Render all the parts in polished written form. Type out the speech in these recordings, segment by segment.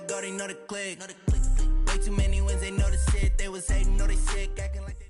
go, they know the click. Way too many wins, they know the shit. They was hating, know they sick, acting like they...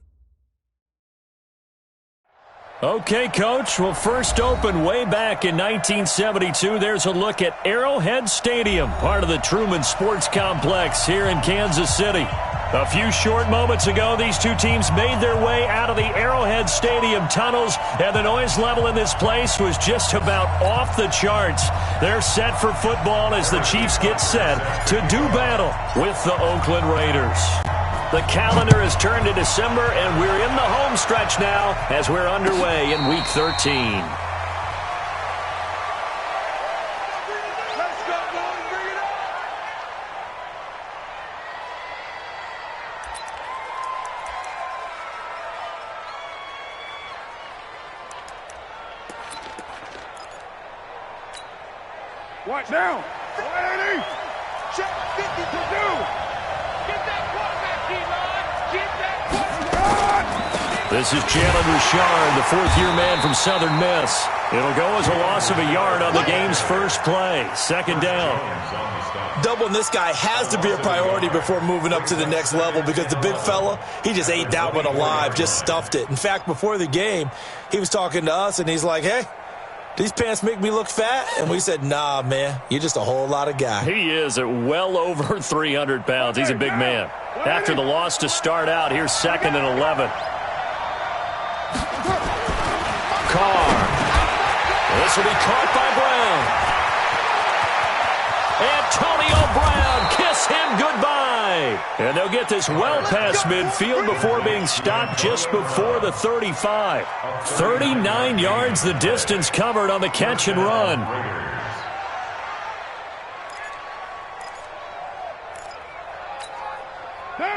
Okay, Coach. Well, first opened way back in 1972. There's a look at Arrowhead Stadium, part of the Truman Sports Complex here in Kansas City. A few short moments ago, these two teams made their way out of the Arrowhead Stadium tunnels, and the noise level in this place was just about off the charts. They're set for football as the Chiefs get set to do battle with the Oakland Raiders. The calendar has turned to December, and we're in the home stretch now as we're underway in Week 13. Watch now. 180. Check 50 to do. Get that quarterback, D-line. Get that quarterback. This is Jalen Richard, the fourth-year man from Southern Miss. It'll go as a loss of a yard on the game's first play. Second down. Doubling this guy has to be a priority before moving up to the next level because the big fella, he just ate that one alive, just stuffed it. In fact, before the game, he was talking to us, and he's like, hey, these pants make me look fat? And we said, nah, man, you're just a whole lot of guy. He is at well over 300 pounds. He's a big man. After the loss to start out, here's 2nd and 11. Carr. This will be caught by Brown. Antonio Brown, kiss him goodbye. And they'll get this well past midfield before being stopped just before the 35. 39 yards the distance covered on the catch and run.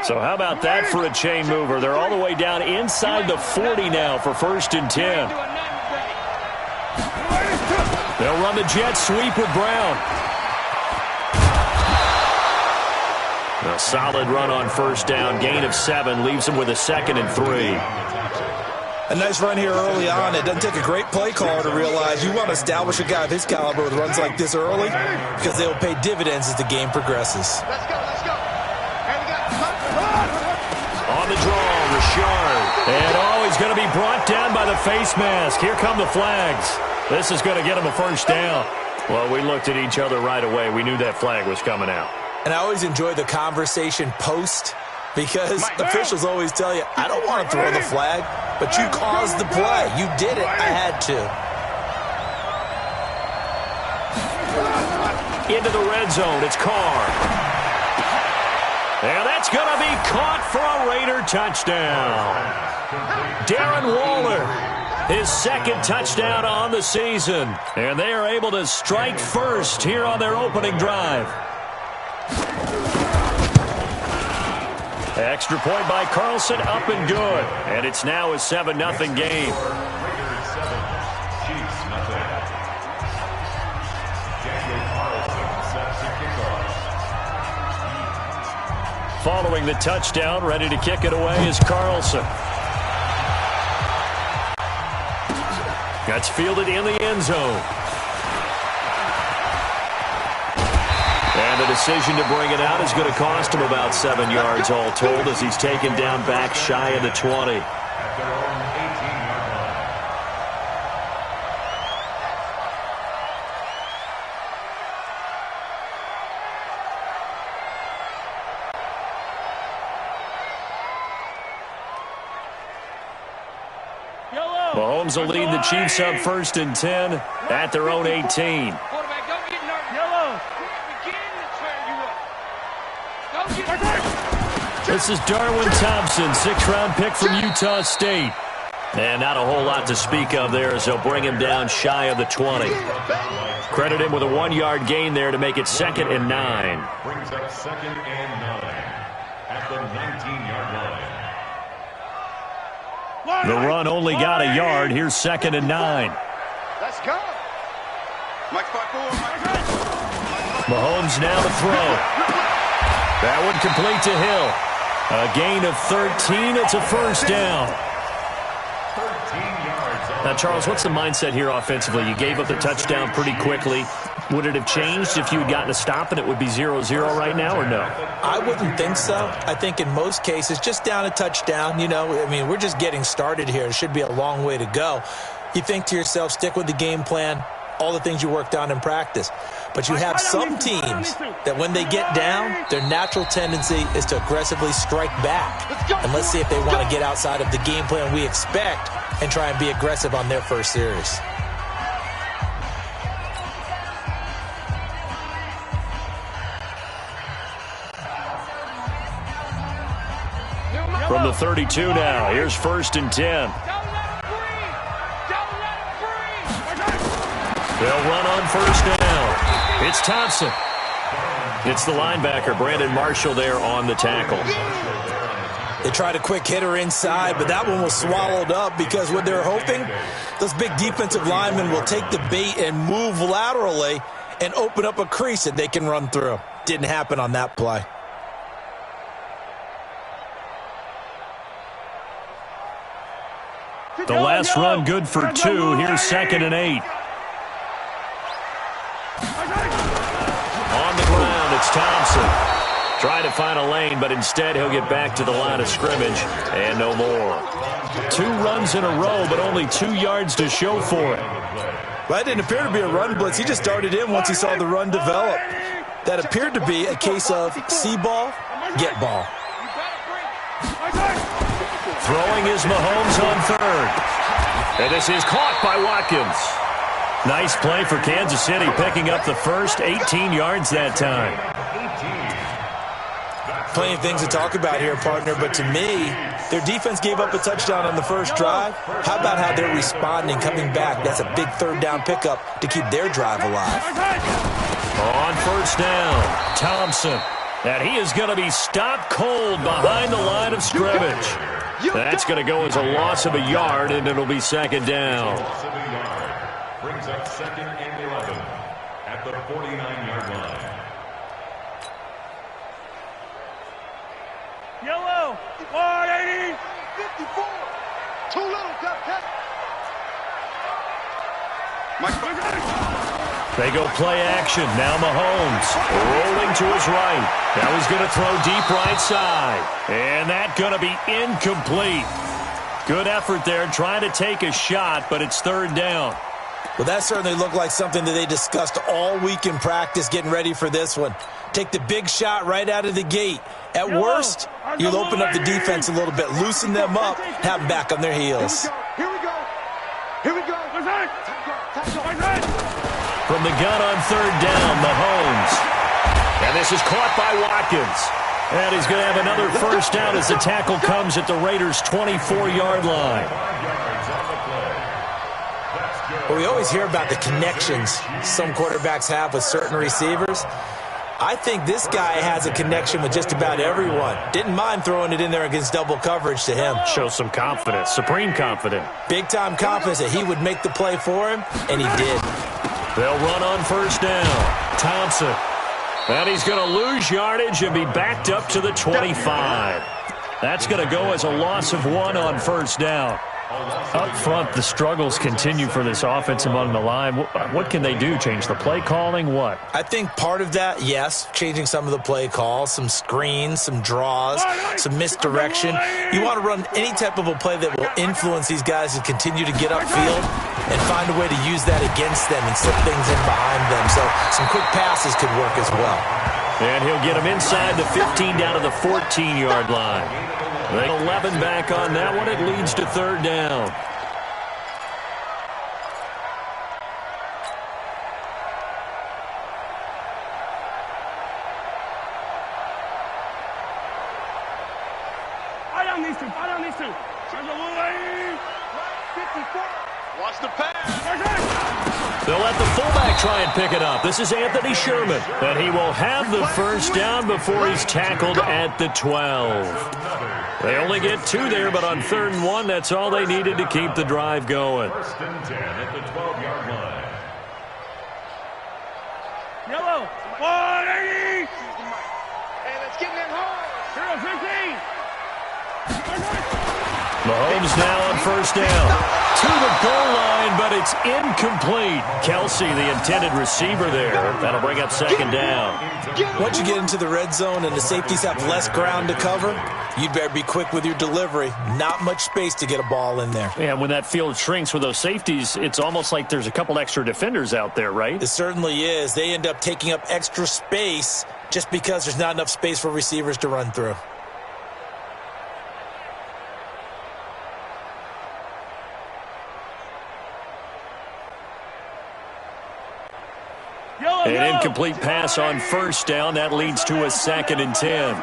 So how about that for a chain mover? They're all the way down inside the 40 now for 1st and 10. They'll run the jet sweep with Brown. A solid run on 1st down. Gain of 7 leaves him with a 2nd and 3. A nice run here early on. It doesn't take a great play caller to realize you want to establish a guy of his caliber with runs like this early because they will pay dividends as the game progresses. Let's go, let's go. On the draw, Richard. And he's going to be brought down by the face mask. Here come the flags. This is going to get him a 1st down. Well, we looked at each other right away. We knew that flag was coming out. And I always enjoy the conversation post because officials always tell you, I don't want to throw the flag, but you caused the play. You did it. I had to. Into the red zone. It's Carr. And that's going to be caught for a Raider touchdown. Darren Waller, his 2nd touchdown on the season. And they are able to strike first here on their opening drive. Extra point by Carlson, up and good. And it's now a 7-0 game. Following the touchdown, ready to kick it away is Carlson. That's fielded in the end zone. And the decision to bring it out is going to cost him about 7 yards all told as he's taken down back shy of the 20. Mahomes will lead the Chiefs up 1st and 10 at their own 18. This is Darwin Thompson, 6th-round pick from Utah State. And not a whole lot to speak of there as they'll bring him down shy of the 20. Credit him with a 1-yard gain there to make it 2nd and 9. Brings up 2nd and 9 at the 19-yard line. The run only got a yard. Here's 2nd and 9. Let's go. Mahomes now to throw. That one complete to Hill. A gain of 13. It's a 1st down. 13 yards on Now, Charles, what's the mindset here offensively? You gave up the touchdown pretty quickly. Would it have changed if you had gotten a stop and it would be 0-0 right now, or no? I wouldn't think so. I think in most cases, just down a touchdown, we're just getting started here. It should be a long way to go. You think to yourself, stick with the game plan, all the things you worked on in practice. But you have some teams that when they get down, their natural tendency is to aggressively strike back. And let's see if they want to get outside of the game plan we expect and try and be aggressive on their first series. From the 32 now, here's 1st and 10. They'll run on 1st down. It's Thompson. It's the linebacker, Brandon Marshall, there on the tackle. They tried a quick hitter inside, but that one was swallowed up because what they're hoping, those big defensive linemen will take the bait and move laterally and open up a crease that they can run through. Didn't happen on that play. The last run good for 2. Here's 2nd and 8. On the ground, it's Thompson. Trying to find a lane, but instead he'll get back to the line of scrimmage and no more. 2 runs in a row, but only 2 yards to show for it. Well, that didn't appear to be a run blitz. He just darted in once he saw the run develop. That appeared to be a case of see ball, get ball. Throwing is Mahomes on 3rd. And this is caught by Watkins. Nice play for Kansas City, picking up the first 18 yards that time. Plenty of things to talk about here, partner, but to me, their defense gave up a touchdown on the first drive. How about how they're responding, coming back? That's a big 3rd down pickup to keep their drive alive. On 1st down, Thompson. And he is going to be stopped cold behind the line of scrimmage. That's going to go as a loss of a yard, and it'll be 2nd down. Brings up 2nd and 11 at the 49-yard line. Yellow, 180, 54. Too little, Cat. They go play action. Now Mahomes rolling to his right. Now he's going to throw deep right side. And that's going to be incomplete. Good effort there trying to take a shot, but it's 3rd down. Well, that certainly looked like something that they discussed all week in practice getting ready for this one. Take the big shot right out of the gate. At worst, you'll open up the defense a little bit, loosen them up, have them back on their heels. Here we go. From the gun on 3rd down, Mahomes. And this is caught by Watkins. And he's going to have another 1st down as the tackle comes at the Raiders' 24-yard line. Well, we always hear about the connections some quarterbacks have with certain receivers. I think this guy has a connection with just about everyone. Didn't mind throwing it in there against double coverage to him. Shows some confidence, supreme confidence. Big-time confidence that he would make the play for him, and he did. They'll run on 1st down. Thompson. And he's going to lose yardage and be backed up to the 25. That's going to go as a loss of 1 on 1st down. Up front, the struggles continue for this offense among the line. What can they do? Change the play calling? What? I think part of that, yes, changing some of the play calls, some screens, some draws, some misdirection. You want to run any type of a play that will influence these guys to continue to get upfield and find a way to use that against them and slip things in behind them. So some quick passes could work as well. And he'll get them inside the 15 down to the 14-yard line. 11 back on that one. It leads to 3rd down. I don't need to. There's a little lane. 54. Watch the pass. They'll let the fullback try and pick it up. This is Anthony Sherman. And he will have the 1st down before he's tackled at the 12. They only get 2 there, but on 3rd and 1, that's all they needed to keep the drive going. 1st and 10 at the 12-yard line. Yellow, 180. Hey, let's get in that hole. 0-15. Mahomes now on 1st down. to the goal line, but it's incomplete. Kelsey, the intended receiver there. That'll bring up second down. Once you get into the red zone and the safeties have less ground to cover, you'd better be quick with your delivery. Not much space to get a ball in there. Yeah, when that field shrinks with those safeties, it's almost like there's a couple extra defenders out there, right? It certainly is. They end up taking up extra space just because there's not enough space for receivers to run through. An incomplete pass on first down. That leads to a 2nd and 10.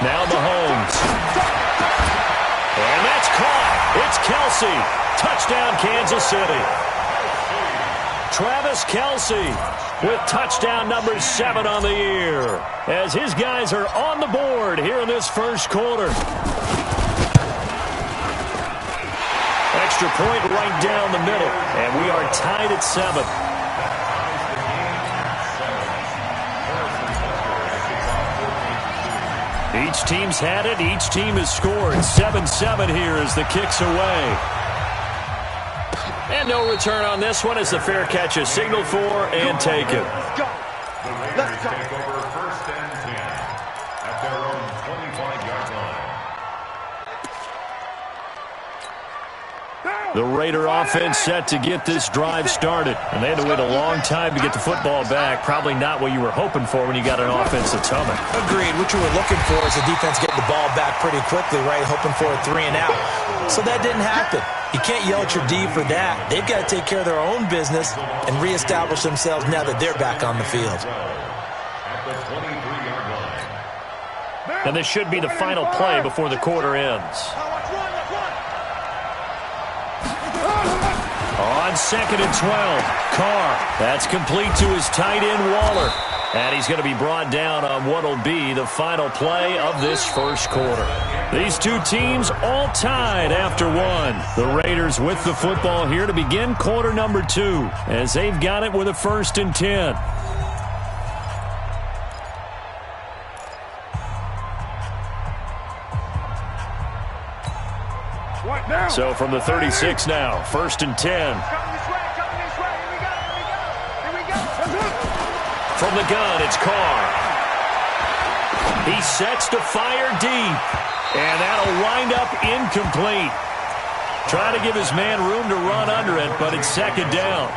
Now Mahomes. And that's caught. It's Kelsey. Touchdown, Kansas City. Travis Kelsey with touchdown number 7 on the year, as his guys are on the board here in this first quarter. Extra point right down the middle, and we are tied at 7. Each team's had it. Each team has scored. 7-7 here as the kick's away. And no return on this one as the fair catch is signaled for and taken. The Raiders take over 1st and 10 at their own 25-yard line. The Raider offense set to get this drive started. And they had to wait a long time to get the football back. Probably not what you were hoping for when you got an offense that's humming. Agreed. What you were looking for is the defense getting the ball back pretty quickly, right? Hoping for a 3 and out. So that didn't happen. You can't yell at your D for that. They've got to take care of their own business and reestablish themselves now that they're back on the field. At the 23-yard line. And this should be the final play before the quarter ends. On 2nd and 12, Carr. That's complete to his tight end, Waller. And he's going to be brought down on what will be the final play of this first quarter. These two teams all tied after 1. The Raiders with the football here to begin quarter number 2, as they've got it with a 1st and 10. So from the 36 now, 1st and 10. From the gun, it's Carr. He sets to fire deep, and that'll wind up incomplete. Trying to give his man room to run under it, but it's 2nd down.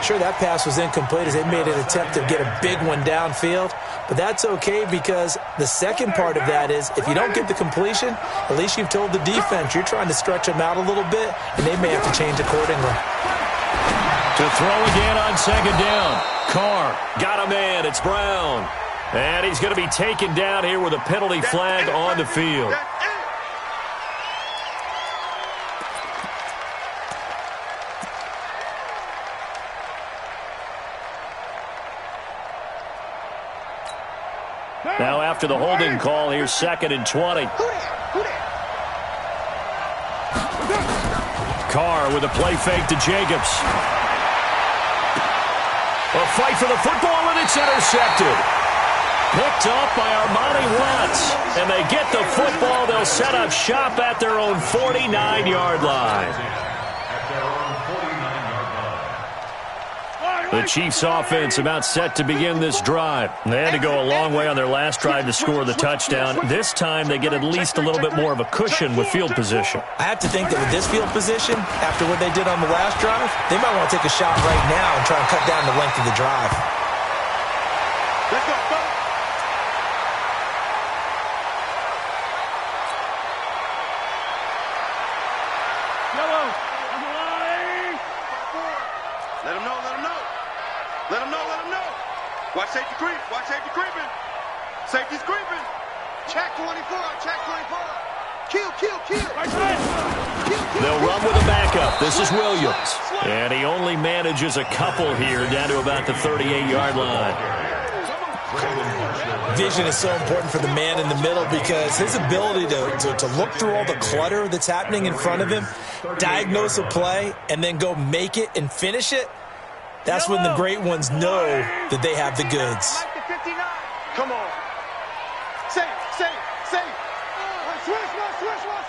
Sure, that pass was incomplete as they made an attempt to get a big one downfield, but that's okay because the second part of that is if you don't get the completion, at least you've told the defense you're trying to stretch them out a little bit, and they may have to change accordingly. To throw again on 2nd down. Carr got a man. It's Brown. And he's going to be taken down here with a penalty flag on the field. Now after the holding call, here's 2nd and 20. Carr with a play fake to Jacobs. A fight for the football, and it's intercepted. Picked up by Armani Watts. And they get the football. They'll set up shop at their own 49-yard line. The Chiefs offense about set to begin this drive. They had to go a long way on their last drive to score the touchdown. This time they get at least a little bit more of a cushion with field position. I have to think that with this field position, after what they did on the last drive, they might want to take a shot right now and try and cut down the length of the drive. Let's go, go. Yellow, on the line. Let him know, let him know. Let him know, let him know. Watch safety creep, watch safety creeping. Safety's creeping. Check 24, check 24. Kill, kill, kill. Right side. Kill, kill. They'll run with a backup. This is Williams. And he only manages a couple here down to about the 38-yard line. Vision is so important for the man in the middle because his ability to look through all the clutter that's happening in front of him, diagnose a play, and then go make it and finish it, that's when the great ones know that they have the goods. Come on. Safe.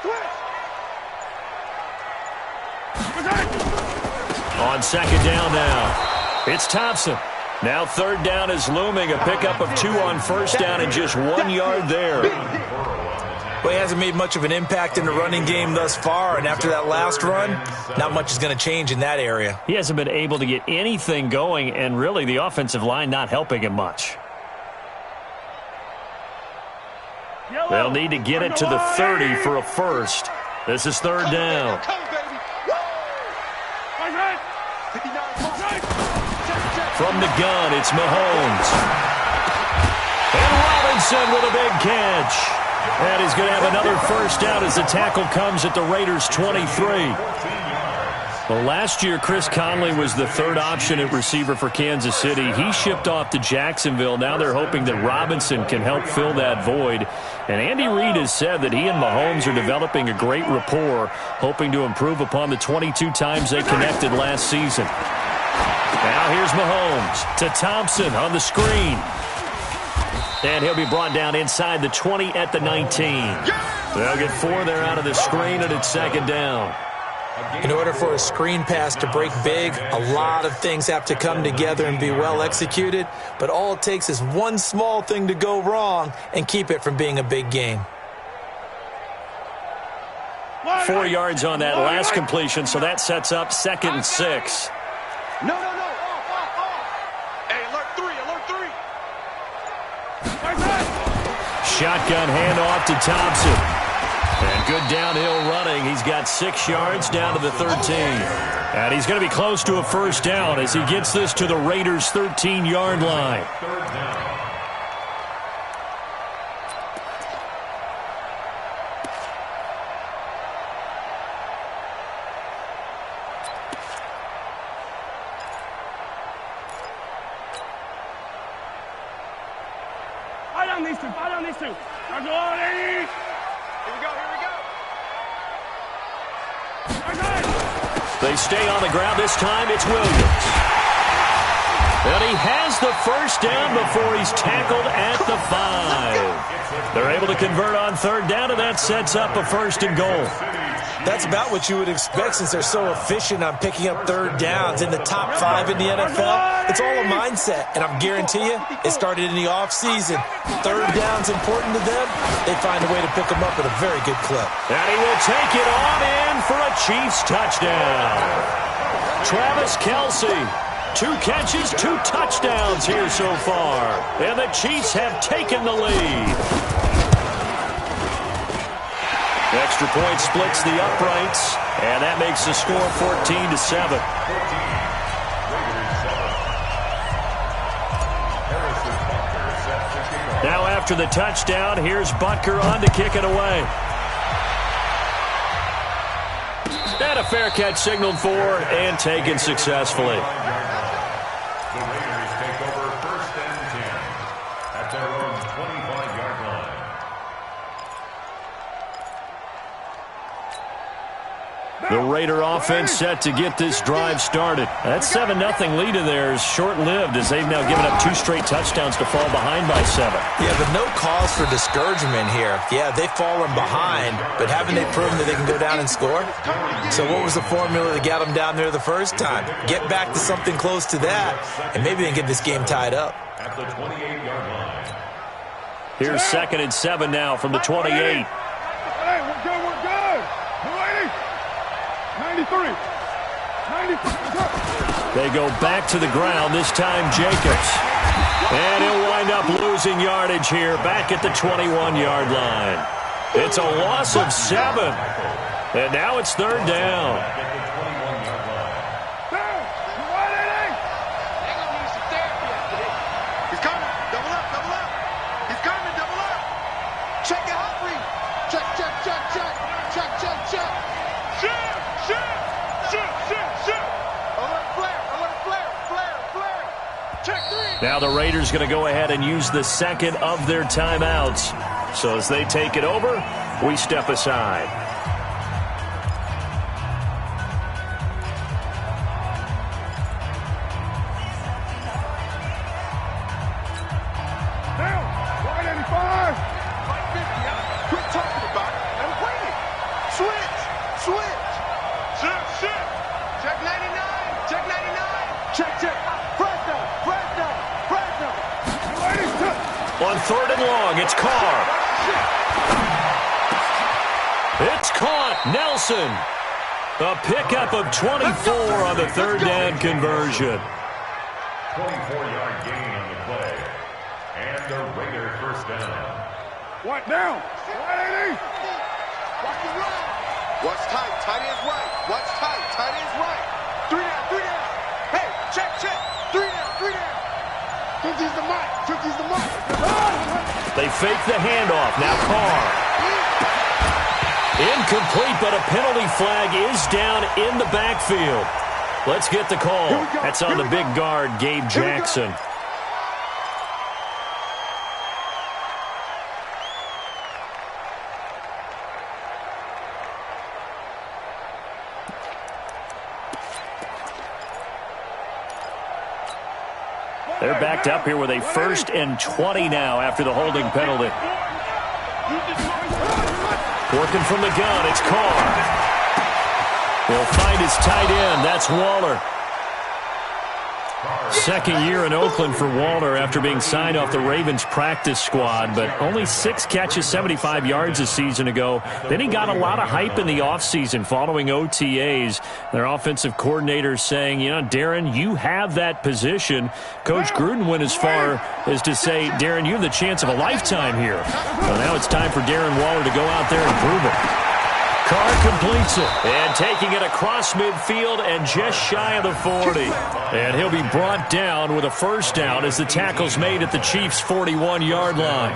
Switch. On second down now, it's Thompson. Now third down is looming, a pickup of 2 on first down and just 1 yard there. Well, he hasn't made much of an impact in the running game thus far, and after that last run, not much is going to change in that area. He hasn't been able to get anything going, and really the offensive line not helping him much. They'll need to get it to the 30 for a first. This is third down. From the gun, it's Mahomes. And Robinson with a big catch. And he's going to have another first down as the tackle comes at the Raiders' 23. Well, last year, Chris Conley was the third option at receiver for Kansas City. He shipped off to Jacksonville. Now they're hoping that Robinson can help fill that void. And Andy Reid has said that he and Mahomes are developing a great rapport, hoping to improve upon the 22 times they connected last season. Now here's Mahomes to Thompson on the screen. And he'll be brought down inside the 20 at the 19. They'll get 4 there out of the screen, and it's second down. In order for a screen pass to break big, a lot of things have to come together and be well executed, but all it takes is one small thing to go wrong and keep it from being a big gain. 4 yards on that last completion, so that sets up 2nd and 6. No. Hey, alert 3. Shotgun handoff to Thompson. And good downhill running. He's got 6 yards down to the 13. And he's going to be close to a first down as he gets this to the Raiders' 13-yard line. Here we go. They stay on the ground. This time it's Williams. And he has the first down before he's tackled at the 5. They're able to convert on third down, and that sets up a 1st and goal. That's about what you would expect since they're so efficient on picking up third downs in the top 5 in the NFL. It's all a mindset, and I guarantee you it started in the offseason. Third down's important to them. They find a way to pick them up at a very good clip. And he will take it on in for a Chiefs touchdown. Travis Kelce, 2 catches, 2 touchdowns here so far. And the Chiefs have taken the lead. Extra point splits the uprights, and that makes the score 14-7. Now after the touchdown, here's Butker on to kick it away. And a fair catch signaled for and taken successfully. The Raiders take over 1st and 10 at their own 25-yard line. The Raider offense set to get this drive started. That 7-0 lead of theirs short-lived as they've now given up 2 straight touchdowns to fall behind by 7. Yeah, but no cause for discouragement here. Yeah, they've fallen behind, but haven't they proven that they can go down and score? So what was the formula that got them down there the first time? Get back to something close to that, and maybe they can get this game tied up. At the 28-yard line. Here's 2nd and 7 now from the 28. Hey, we're good. 93. They go back to the ground, this time Jacobs. And he'll wind up losing yardage here, back at the 21-yard line. It's a loss of 7. And now it's third down. He's coming. Double up. He's coming. Double up. Check it out, Reed. Check. Shoot. Flare. Check 3. Now the Raiders going to go ahead and use the second of their timeouts. So as they take it over, we step aside. Switch. Check 99. On 3rd and long, it's Carr. It's caught. Nelson. A pickup of 24 on the 3rd down conversion. 24-yard gain on the play. And the Raiders first down. What down? 180. Watch tight. Tight end's right. Watch tight. Tight end's right. 3 down. 3 down. Hey, check. 3 down. 3 down. 50's the mark. 50's the mark. They fake the handoff. Now Carr. Incomplete, but a penalty flag is down in the backfield. Let's get the call. That's on the big guard, Gabe Jackson. They're backed up here with a 1st and 20 now after the holding penalty. Working from the gun, it's Carr. He'll find his tight end. That's Waller. 2nd year in Oakland for Waller after being signed off the Ravens practice squad, but only 6 catches, 75 yards a season ago. Then he got a lot of hype in the offseason following OTAs. Their offensive coordinator saying, you know, Darren, you have that position. Coach Gruden went as far as to say, Darren, you have the chance of a lifetime here. Well, now it's time for Darren Waller to go out there and prove it. Carr completes it, and taking it across midfield and just shy of the 40. And he'll be brought down with a 1st down as the tackle's made at the Chiefs' 41-yard line.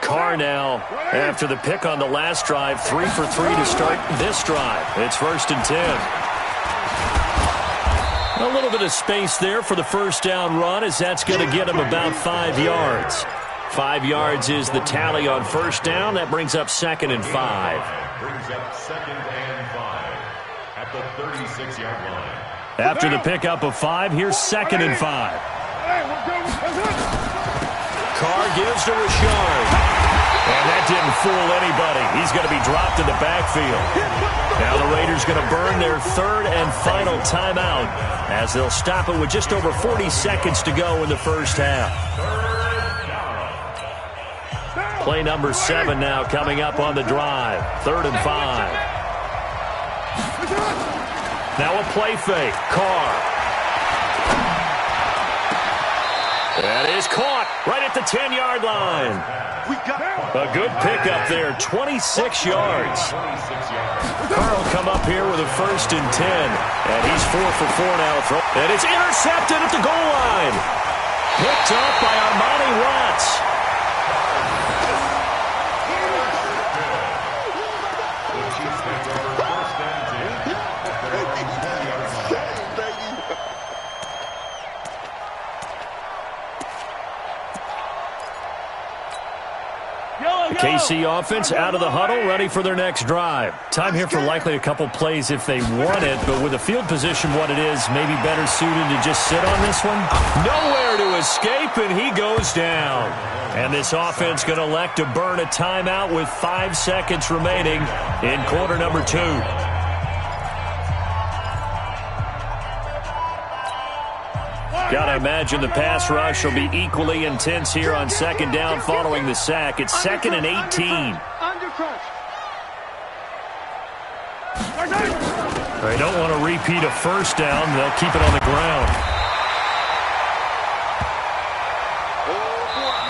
Carr now, after the pick on the last drive, 3 for 3 to start this drive. It's 1st and 10. A little bit of space there for the 1st down run, as that's going to get him about 5 yards. 5 yards is the tally on 1st down. That brings up 2nd and 5. Brings up 2nd and 5 at the 36-yard line. After the pickup of 5, here's 2nd and 5. Carr gives to Richard. And that didn't fool anybody. He's going to be dropped in the backfield. Now the Raiders going to burn their 3rd and final timeout as they'll stop it with just over 40 seconds to go in the 1st half. Play number 7 now coming up on the drive. 3rd and 5. Now a play fake. Carr. That is caught right at the 10-yard line. A good pickup there, 26 yards. Carr will come up here with a 1st and 10. And he's 4 for 4 now. And it's intercepted at the goal line. Picked up by Armani Watts. KC offense out of the huddle, ready for their next drive. Time here for likely a couple plays if they want it, but with the field position what it is, maybe better suited to just sit on this one. Nowhere to escape, and he goes down. And this offense going to elect to burn a timeout with 5 seconds remaining in quarter number 2. Gotta imagine the pass rush will be equally intense here on 2nd down following the sack. It's 2nd and 18. They don't want to repeat a 1st down. They'll keep it on the ground.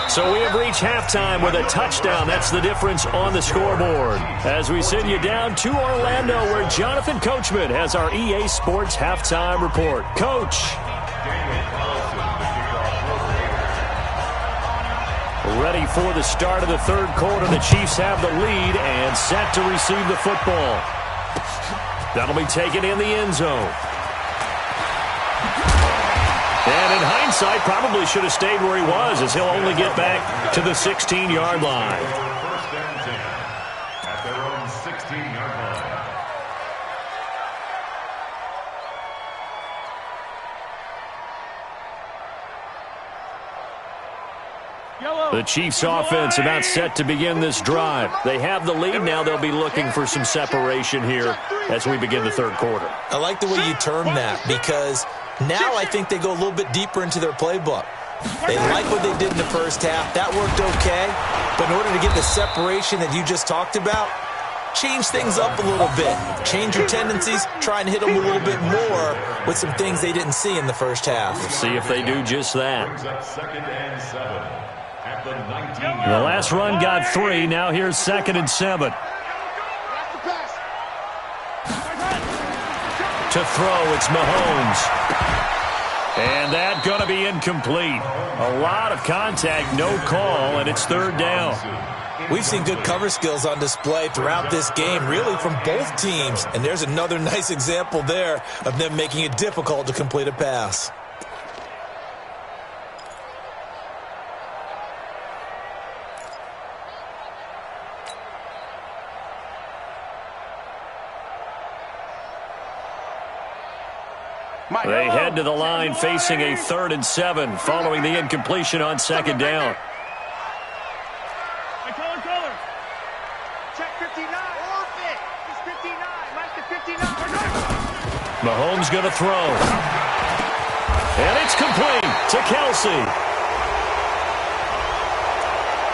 So we have reached halftime with a touchdown. That's the difference on the scoreboard. As we send you down to Orlando, where Jonathan Coachman has our EA Sports halftime report. Coach. Ready for the start of the 3rd quarter. The Chiefs have the lead and set to receive the football. That'll be taken in the end zone. And in hindsight, probably should have stayed where he was, as he'll only get back to the 16-yard line. 1st and 10 at their own 16-yard line. The Chiefs offense about set to begin this drive. They have the lead. Now they'll be looking for some separation here as we begin the 3rd quarter. I like the way you term that, because Now I think they go a little bit deeper into their playbook. They like what they did in the first half. That worked okay. But in order to get the separation that you just talked about, change things up a little bit. Change your tendencies. Try and hit them a little bit more with some things they didn't see in the first half. We'll see if they do just that. Second and 7 at the 19. The last run got 3. Now here's 2nd and 7. To throw, it's Mahomes. And that's going to be incomplete. A lot of contact, no call, and it's 3rd down. We've seen good cover skills on display throughout this game, really from both teams. And there's another nice example there of them making it difficult to complete a pass. They head to the line facing a 3rd and 7 following the incompletion on 2nd down. Check 59. Orphan. It's 59. Mike to 59. Mahomes going to throw. And it's complete to Kelsey.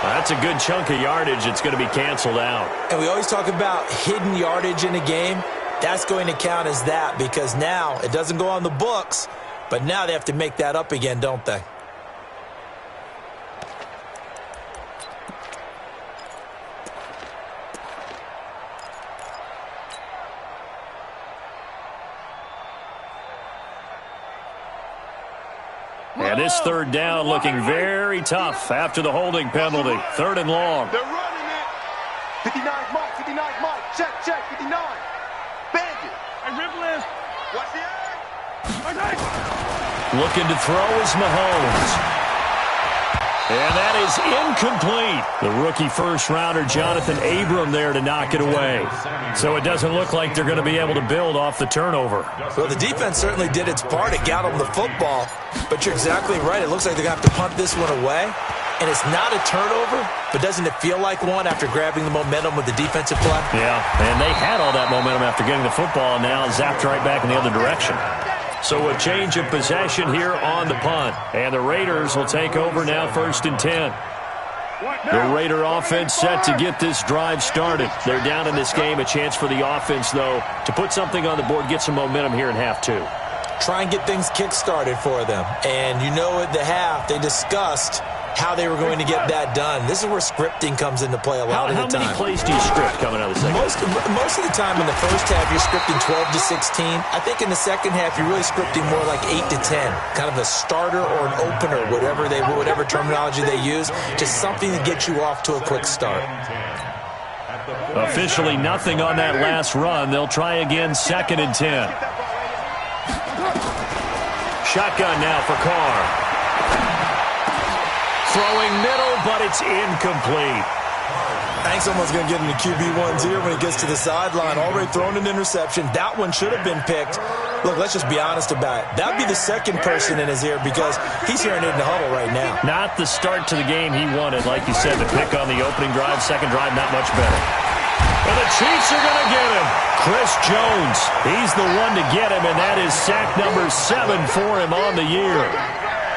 That's a good chunk of yardage. It's going to be canceled out. And we always talk about hidden yardage in a game. That's going to count as that because now it doesn't go on the books, but now they have to make that up again, don't they? And this 3rd down looking very tough after the holding penalty. 3rd and long. They're running it. 59 Mike. 59 Mike. Check. 59. Bandit. I rip list. Watch the eye. Looking to throw is Mahomes. And that is incomplete. The rookie first-rounder, Jonathan Abram, there to knock it away. So it doesn't look like they're going to be able to build off the turnover. Well, the defense certainly did its part. It got them the football. But you're exactly right. It looks like they're going to have to punt this one away. And it's not a turnover, but doesn't it feel like one after grabbing the momentum with the defensive play? Yeah, and they had all that momentum after getting the football, and now zapped right back in the other direction. So a change of possession here on the punt. And the Raiders will take over now 1st and 10. The Raider offense set to get this drive started. They're down in this game. A chance for the offense, though, to put something on the board, get some momentum here in half 2. Try and get things kick-started for them. And you know at the half, they discussed how they were going to get that done. This is where scripting comes into play a lot of the time. How many plays do you script coming out of the second half? Most of the time in the first half, you're scripting 12 to 16. I think in the second half, you're really scripting more like 8 to 10. Kind of a starter or an opener, whatever terminology they use. Just something to get you off to a quick start. Officially nothing on that last run. They'll try again 2nd and 10. Shotgun now for Carr. Throwing middle, but it's incomplete. I think someone's going to get into QB1's ear when he gets to the sideline. Already thrown an interception. That one should have been picked. Look, let's just be honest about it. That would be the second person in his ear because he's hearing it in the huddle right now. Not the start to the game he wanted. Like you said, the pick on the opening drive, second drive, not much better. And the Chiefs are going to get him. Chris Jones, he's the one to get him, and that is sack number 7 for him on the year.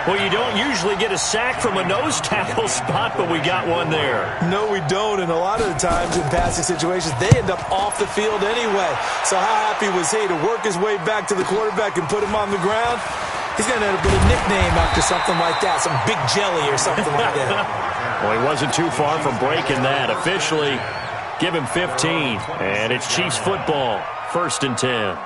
Well, you don't usually get a sack from a nose tackle spot, but we got one there. No, we don't, and a lot of the times in passing situations, they end up off the field anyway. So how happy was he to work his way back to the quarterback and put him on the ground? He's going to end up with a nickname after something like that, some Big Jelly or something like that. Well, he wasn't too far from breaking that. Officially, give him 15, and it's Chiefs football, 1st and 10.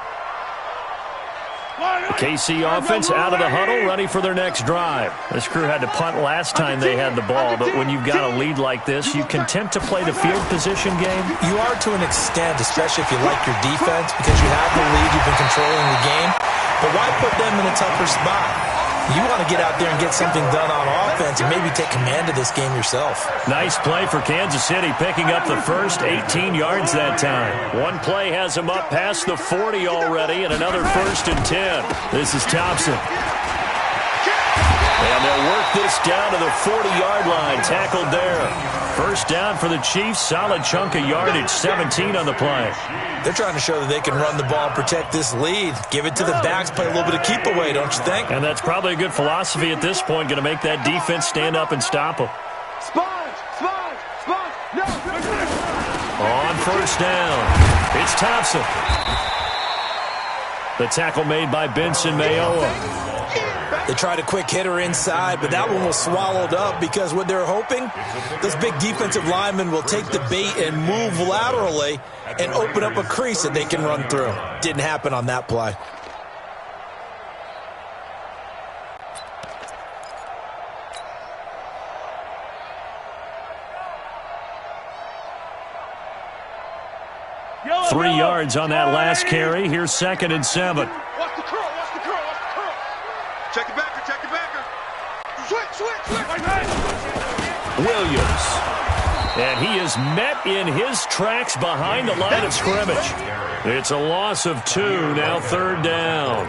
The KC offense out of the huddle, ready for their next drive. This crew had to punt last time they had the ball, but when you've got a lead like this, you content to play the field position game? You are to an extent, especially if you like your defense, because you have the lead, you've been controlling the game. But why put them in a tougher spot? You want to get out there and get something done on offense and maybe take command of this game yourself. Nice play for Kansas City, picking up the first 18 yards that time. One play has him up past the 40 already, and another 1st and 10. This is Thompson. And they'll work this down to the 40-yard line. Tackled there. First down for the Chiefs. Solid chunk of yardage. 17 on the play. They're trying to show that they can run the ball and protect this lead. Give it to the backs, play a little bit of keep away, don't you think? And that's probably a good philosophy at this point. Going to make that defense stand up and stop them. Sponge! Sponge! Sponge! No! On first down, it's Thompson. The tackle made by Benson Mayowa. They tried a quick hitter inside, but that one was swallowed up because what they're hoping, those big defensive linemen will take the bait and move laterally and open up a crease that they can run through. Didn't happen on that play. Yellow, 3 yards on that last carry. Here's 2nd and 7. Watch the curl! Watch the curl! Watch the curl! Check your backer, check your backer. Switch! Williams. And he is met in his tracks behind the line of scrimmage. It's a loss of 2, now 3rd down.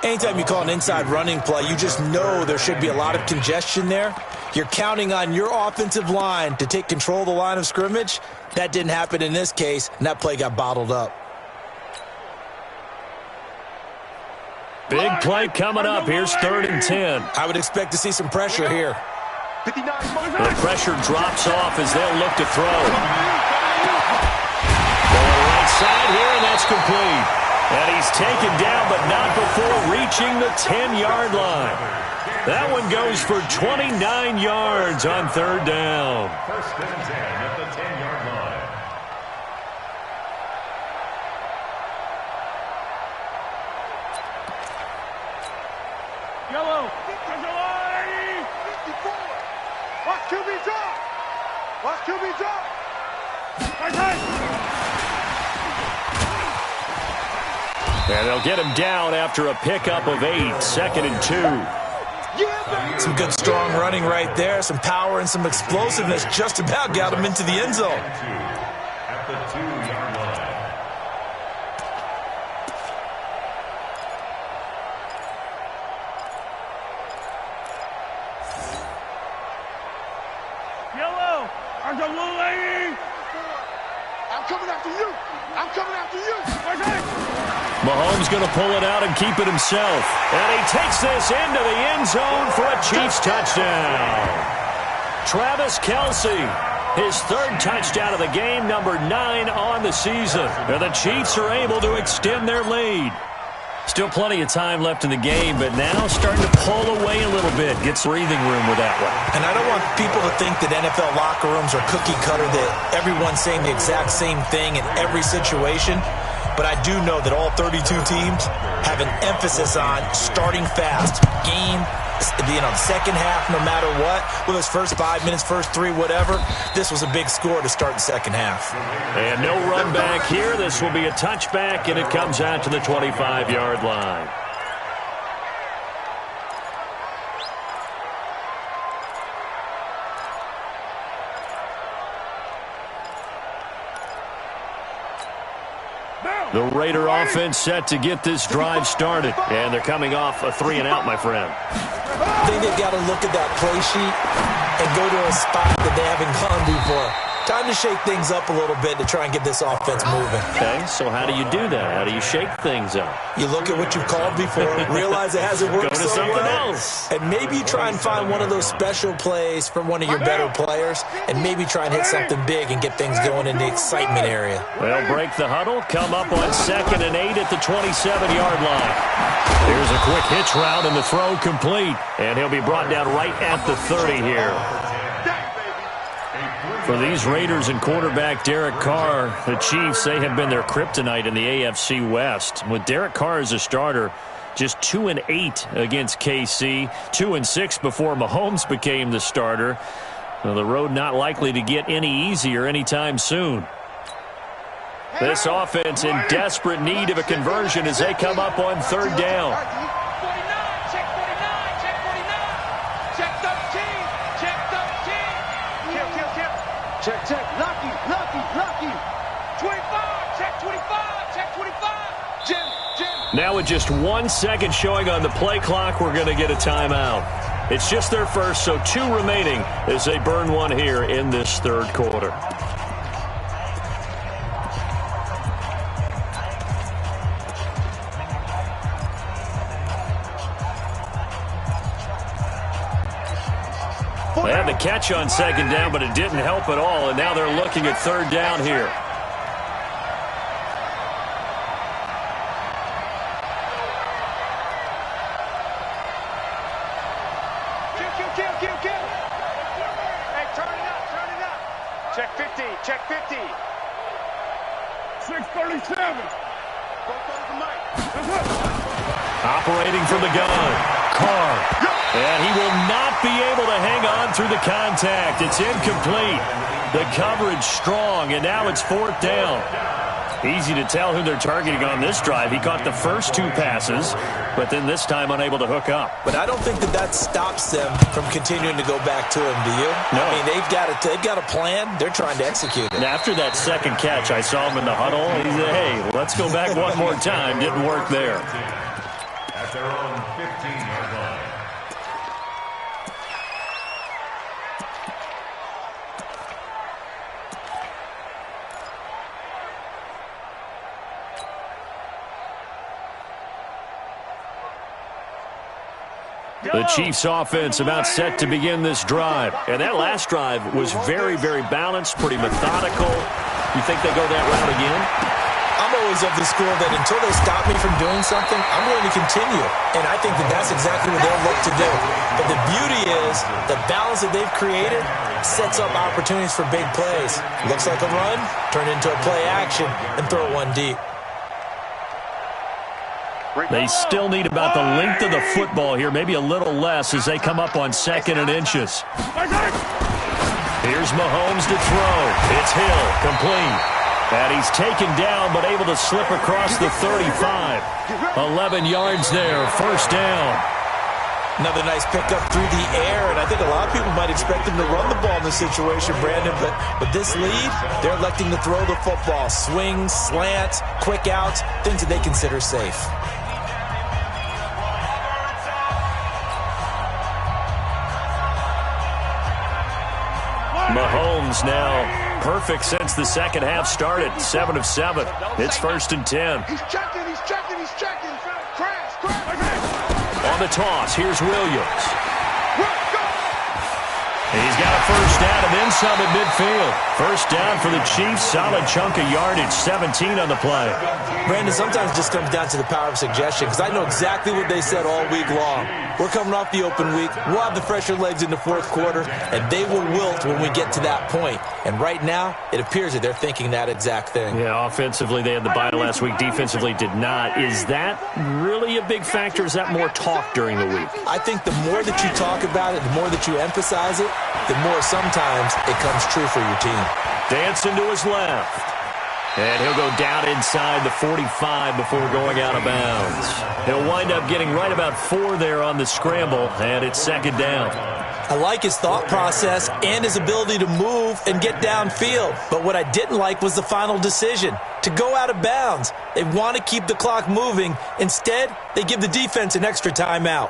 Anytime you call an inside running play, you just know there should be a lot of congestion there. You're counting on your offensive line to take control of the line of scrimmage. That didn't happen in this case, and that play got bottled up. Big play coming up. Here's 3rd and 10. I would expect to see some pressure here. The pressure drops off as they'll look to throw. Going right side here, and that's complete. And he's taken down, but not before reaching the 10-yard line. That one goes for 29 yards on 3rd down. 1st and 10 at the 10-yard line. Yellow! Watch QB drop! Watch QB drop! And they'll get him down after a pickup of 8. 2nd and 2. Some good strong running right there. Some power and some explosiveness. Just about got him into the end zone. At the 2-yard line. Yellow! I'm coming after you! I'm coming after you! Mahomes going to pull it out and keep it himself. And he takes this into the end zone for a Chiefs touchdown. Travis Kelce, his 3rd touchdown of the game, number 9 on the season. And the Chiefs are able to extend their lead. Still plenty of time left in the game, but now starting to pull away a little bit. Gets breathing room with that one. And I don't want people to think that NFL locker rooms are cookie cutter, that everyone's saying the exact same thing in every situation. But I do know that all 32 teams have an emphasis on starting fast. Game, second half, no matter what. Whether it's first 5 minutes, first 3, whatever. This was a big score to start the second half. And no run back here. This will be a touchback, and it comes out to the 25-yard line. The Raider offense set to get this drive started. And they're coming off a 3-and-out, my friend. I think they've got to look at that play sheet and go to a spot that they haven't gone before. Time to shake things up a little bit to try and get this offense moving. Okay, so how do you do that? How do you shake things up? You look at what you've called before, realize it hasn't worked Go to so something well, else. and maybe try and find one of those special plays from one of your better players, and maybe try and hit something big and get things going in the excitement area. They'll break the huddle, come up on 2nd and 8 at the 27-yard line. Here's a quick hitch route, and the throw complete. And he'll be brought down right at the 30 here. For these Raiders and quarterback Derek Carr, the Chiefs, they have been their kryptonite in the AFC West. With Derek Carr as a starter, just 2-8 against KC, 2-6 before Mahomes became the starter. Well, the road not likely to get any easier anytime soon. This offense in desperate need of a conversion as they come up on 3rd down. Check, lucky. 25, check 25. Jim. Now with just 1 second showing on the play clock, we're going to get a timeout. It's just their first, so 2 remaining as they burn one here in this third quarter. They had the catch on second down, but it didn't help at all, and now they're looking at third down here. Kill. Hey, turn it up. Check 50. 637. Operating from the gun, Carr. And he will not be able to hang on through the contact. It's incomplete. The coverage strong, and now it's fourth down. Easy to tell who they're targeting on this drive. He caught the first 2 passes, but then this time unable to hook up. But I don't think that stops them from continuing to go back to him, do you? No. I mean, they've got a plan. They're trying to execute it. And after that second catch, I saw him in the huddle. He said, hey, let's go back one more time. Didn't work there. At their own 15-yard line. The Chiefs offense about set to begin this drive. And that last drive was very, very balanced, pretty methodical. You think they go that route again? I'm always of the school that until they stop me from doing something, I'm going to continue. And I think that's exactly what they'll look to do. But the beauty is the balance that they've created sets up opportunities for big plays. Looks like a run, turn into a play action, and throw one deep. They still need about the length of the football here, maybe a little less as they come up on 2nd and inches. Here's Mahomes to throw. It's Hill, complete. And he's taken down but able to slip across the 35. 11 yards there, first down. Another nice pickup through the air, and I think a lot of people might expect them to run the ball in this situation, Brandon, but this lead, they're electing to throw the football. Swings, slants, quick outs, things that they consider safe. Mahomes now perfect since the second half started. 7 of 7. It's 1st and 10. He's checking. Crash. On the toss, here's Williams. He's got a first down and then some at midfield. First down for the Chiefs. Solid chunk of yardage. 17 on the play. Brandon, sometimes it just comes down to the power of suggestion because I know exactly what they said all week long. We're coming off the open week. We'll have the fresher legs in the fourth quarter, and they will wilt when we get to that point. And right now, it appears that they're thinking that exact thing. Yeah, offensively, they had the bye last week. Defensively, did not. Is that really a big factor? Is that more talk during the week? I think the more that you talk about it, the more that you emphasize it, the more sometimes it comes true for your team. Dancing to his left. And he'll go down inside the 45 before going out of bounds. He'll wind up getting right about 4 there on the scramble, and it's 2nd down. I like his thought process and his ability to move and get downfield. But what I didn't like was the final decision, to go out of bounds. They want to keep the clock moving. Instead, they give the defense an extra timeout.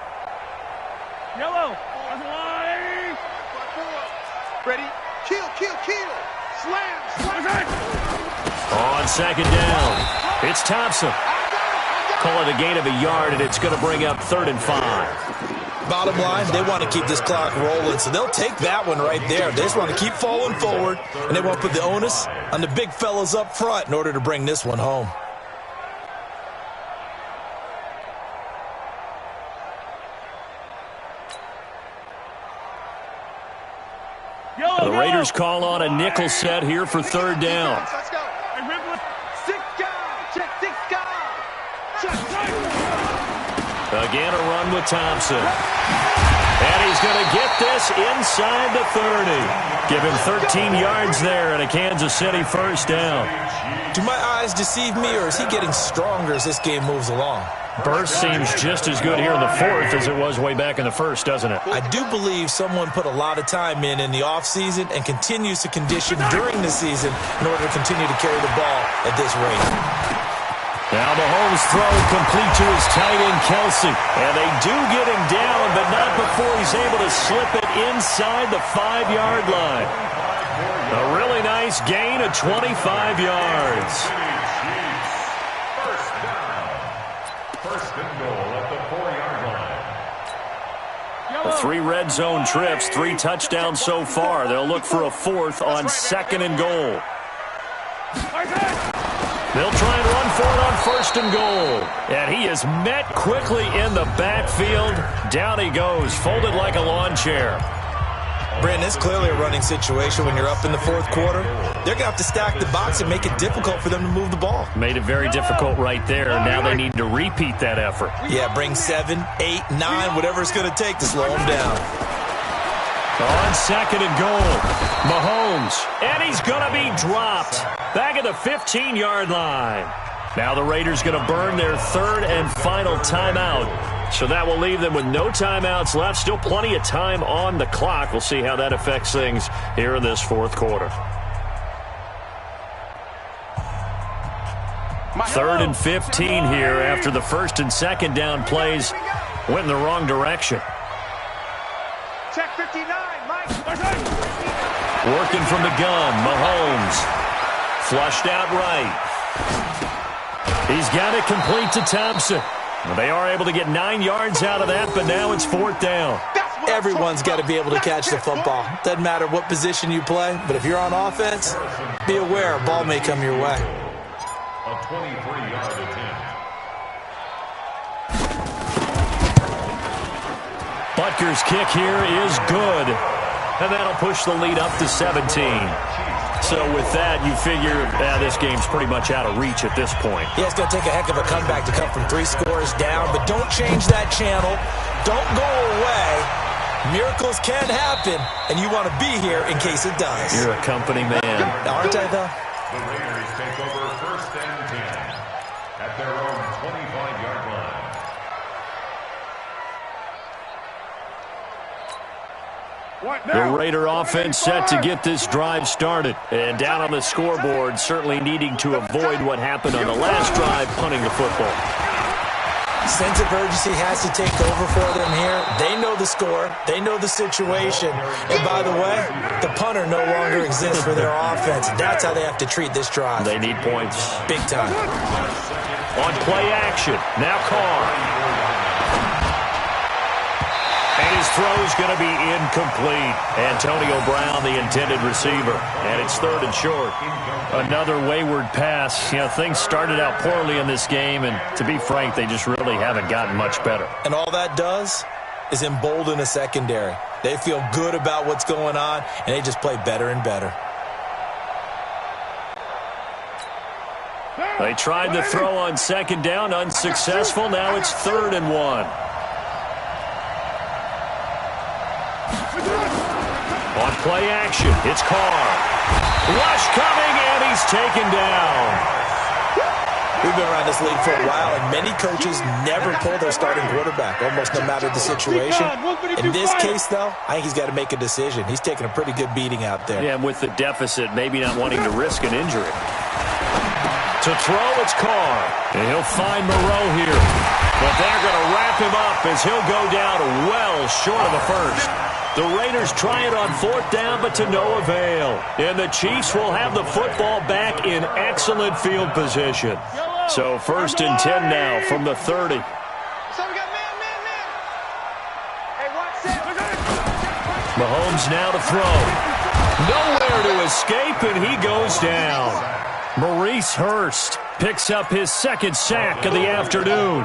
Yellow. Ready? Kill. Slam. On 2nd down, it's Thompson. Call it a gain of a yard, and it's going to bring up 3rd and 5. Bottom line, they want to keep this clock rolling, so they'll take that one right there. They just want to keep falling forward, and they want to put the onus on the big fellas up front in order to bring this one home. The Raiders call on a nickel set here for 3rd down. Let's go. Six guys. Again, a run with Thompson. And he's going to get this inside the 30. Give him 13 yards there and a Kansas City first down. Do my eyes deceive me, or is he getting stronger as this game moves along? Burst seems just as good here in the 4th as it was way back in the 1st, doesn't it? I do believe someone put a lot of time in the offseason and continues to condition during the season in order to continue to carry the ball at this rate. Now Mahomes' throw complete to his tight end, Kelsey. And they do get him down, but not before he's able to slip it inside the 5-yard line. A really nice gain of 25 yards. First down. First and goal at the 4-yard line. The 3 red zone trips, 3 touchdowns so far. They'll look for a 4th on 2nd and goal. They'll try and run for it on 1st and goal. And he is met quickly in the backfield. Down he goes, folded like a lawn chair. Brandon, it's clearly a running situation when you're up in the 4th quarter. They're going to have to stack the box and make it difficult for them to move the ball. Made it very difficult right there. Now they need to repeat that effort. Yeah, bring 7, 8, 9, whatever it's going to take to slow them down. On 2nd and goal, Mahomes, and he's going to be dropped back at the 15-yard line. Now the Raiders going to burn their 3rd and final timeout. So that will leave them with no timeouts left. Still plenty of time on the clock. We'll see how that affects things here in this 4th quarter. 3rd and 15 here after the 1st and 2nd down plays went in the wrong direction. Check 59, Mike. Working from the gun, Mahomes. Flushed out right. He's got it complete to Thompson. They are able to get 9 yards out of that, but now it's 4th down. Everyone's got to be able to catch the football. Doesn't matter what position you play, but if you're on offense, be aware a ball may come your way. A 23-yard attempt. Butker's kick here is good, and that'll push the lead up to 17. So with that, you figure this game's pretty much out of reach at this point. Yeah, it's going to take a heck of a comeback to come from 3 scores down, but don't change that channel. Don't go away. Miracles can happen, and you want to be here in case it does. You're a company man. Aren't I, though? The Raiders take over 1st and 10 at their own 25-yard line. The Raider offense set to get this drive started. And down on the scoreboard, certainly needing to avoid what happened on the last drive, punting the football. Sense of urgency has to take over for them here. They know the score. They know the situation. And by the way, the punter no longer exists for their offense. That's how they have to treat this drive. They need points. Big time. On play action, now Carr. And his throw is going to be incomplete. Antonio Brown, the intended receiver. And it's 3rd and short. Another wayward pass. You know, things started out poorly in this game, and to be frank, they just really haven't gotten much better. And all that does is embolden a secondary. They feel good about what's going on, and they just play better and better. They tried the throw on 2nd down, unsuccessful. Now it's 3rd and 1. On play action, it's Carr. Rush coming, and he's taken down. We've been around this league for a while, and many coaches never pull their starting quarterback, almost no matter the situation. In this case, though, I think he's got to make a decision. He's taking a pretty good beating out there. Yeah, and with the deficit, maybe not wanting to risk an injury. To throw, it's Carr. And he'll find Moreau here. But they're going to wrap him up as he'll go down well short of a first. The Raiders try it on 4th down, but to no avail. And the Chiefs will have the football back in excellent field position. So 1st and 10 now from the 30. So we got man. Hey, watch this. Mahomes now to throw. Nowhere to escape, and he goes down. Maurice Hurst picks up his 2nd sack of the afternoon.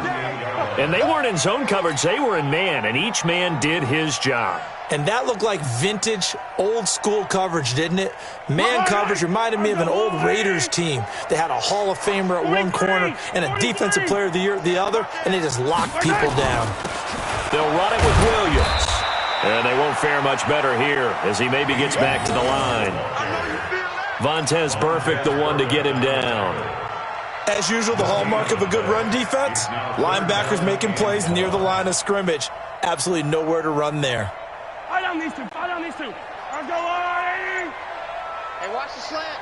And they weren't in zone coverage. They were in man, and each man did his job. And that looked like vintage, old-school coverage, didn't it? Man coverage reminded me of an old Raiders team. They had a Hall of Famer at one corner and a Defensive Player of the Year at the other, and they just locked people down. They'll run it with Williams. And they won't fare much better here as he maybe gets back to the line. Vontaze Burfict, the one to get him down. As usual, the hallmark of a good run defense, linebackers making plays near the line of scrimmage. Absolutely nowhere to run there. Fight on these two. I'll go on. Hey, watch the slant.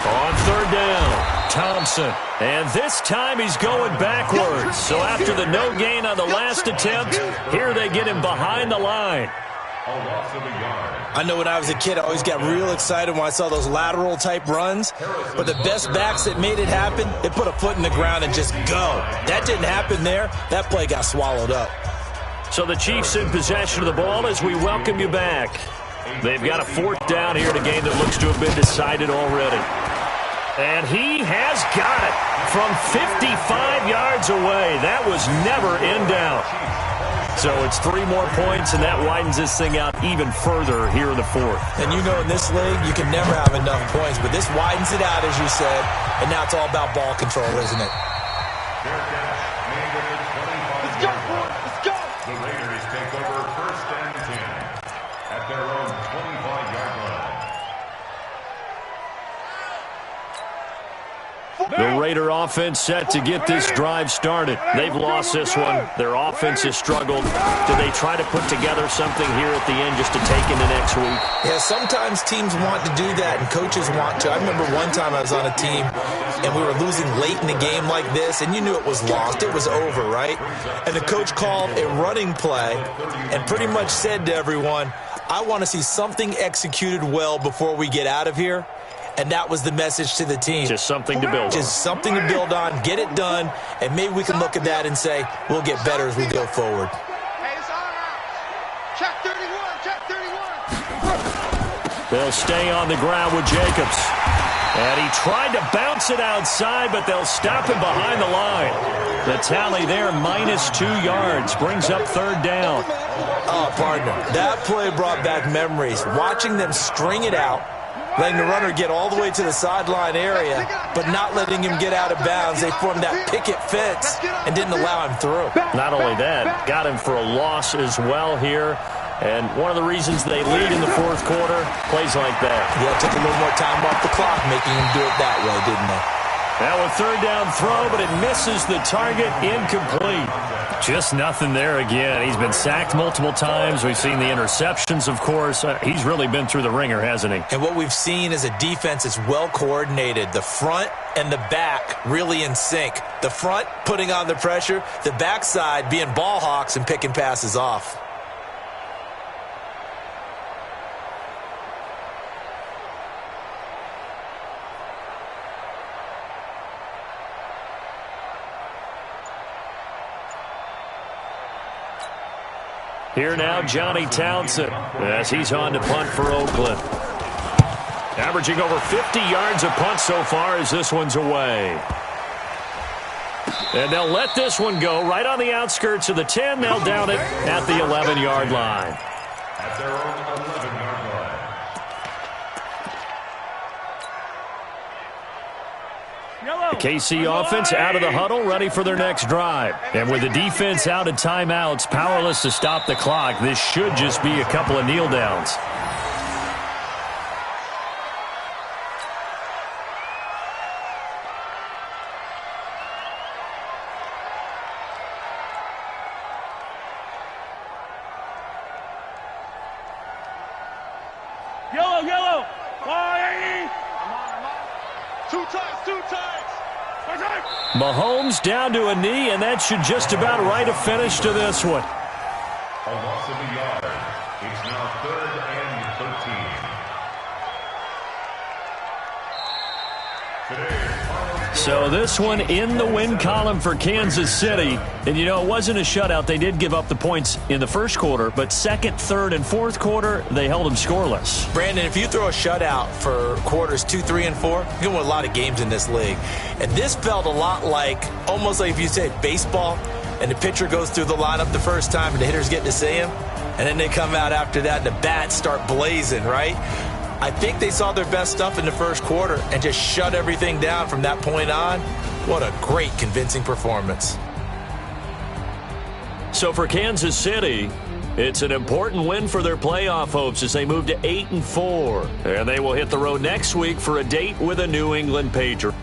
On 3rd down, Thompson. And this time he's going backwards. So after the no gain on the last attempt, here they get him behind the line. I know when I was a kid, I always got real excited when I saw those lateral type runs. But the best backs that made it happen, they put a foot in the ground and just go. That didn't happen there. That play got swallowed up. So the Chiefs in possession of the ball as we welcome you back. They've got a 4th down here in a game that looks to have been decided already. And he has got it from 55 yards away. That was never in doubt. So it's 3 more points, and that widens this thing out even further here in the 4th. And you know in this league, you can never have enough points, but this widens it out, as you said, and now it's all about ball control, isn't it? Let's go, boys. Let's go. The Raiders take over 1st and 10 at their own 25-yard line. The Raider offense set to get this drive started. They've lost this one. Their offense has struggled. Do they try to put together something here at the end just to take into next week? Yeah, sometimes teams want to do that and coaches want to. I remember one time I was on a team and we were losing late in the game like this, and you knew it was lost. It was over, right? And the coach called a running play and pretty much said to everyone, I want to see something executed well before we get out of here. And that was the message to the team. Just something to build on. Just something to build on, get it done, and maybe we can look at that and say, we'll get better as we go forward. Hey, it's all right. Check 31, check 31. They'll stay on the ground with Jacobs. And he tried to bounce it outside, but they'll stop him behind the line. The tally there, -2 yards, brings up 3rd down. Oh, partner, that play brought back memories. Watching them string it out, letting the runner get all the way to the sideline area, but not letting him get out of bounds. They formed that picket fence and didn't allow him through. Not only that, got him for a loss as well here. And one of the reasons they lead in the 4th quarter, plays like that. Yeah, took a little more time off the clock, making him do it that way, didn't they? Now a 3rd down throw, but it misses the target, incomplete. Just nothing there again. He's been sacked multiple times. We've seen the interceptions, of course. He's really been through the ringer, hasn't he? And what we've seen is a defense that's well coordinated. The front and the back really in sync. The front putting on the pressure, the backside being ball hawks and picking passes off. Here now, Johnny Townsend, as he's on to punt for Oakland. Averaging over 50 yards a punt so far as this one's away. And they'll let this one go right on the outskirts of the 10. They'll down it at the 11-yard line. At their own 11-yard line. The KC offense out of the huddle, ready for their next drive. And with the defense out of timeouts, powerless to stop the clock, this should just be a couple of kneel downs. Yellow. 180. Two times. Mahomes down to a knee, and that should just about write a finish to this one. A loss of a yard. It's now 3rd and 13. So this one in the win column for Kansas City. And, you know, it wasn't a shutout. They did give up the points in the 1st quarter, but 2nd, 3rd, and 4th quarter, they held them scoreless. Brandon, if you throw a shutout for quarters 2, 3, and 4, you can win a lot of games in this league. And this felt a lot like, almost like if you said baseball, and the pitcher goes through the lineup the first time and the hitters get to see him, and then they come out after that and the bats start blazing, right? I think they saw their best stuff in the 1st quarter and just shut everything down from that point on. What a great, convincing performance. So for Kansas City, it's an important win for their playoff hopes as they move to 8-4. And they will hit the road next week for a date with a New England Patriot.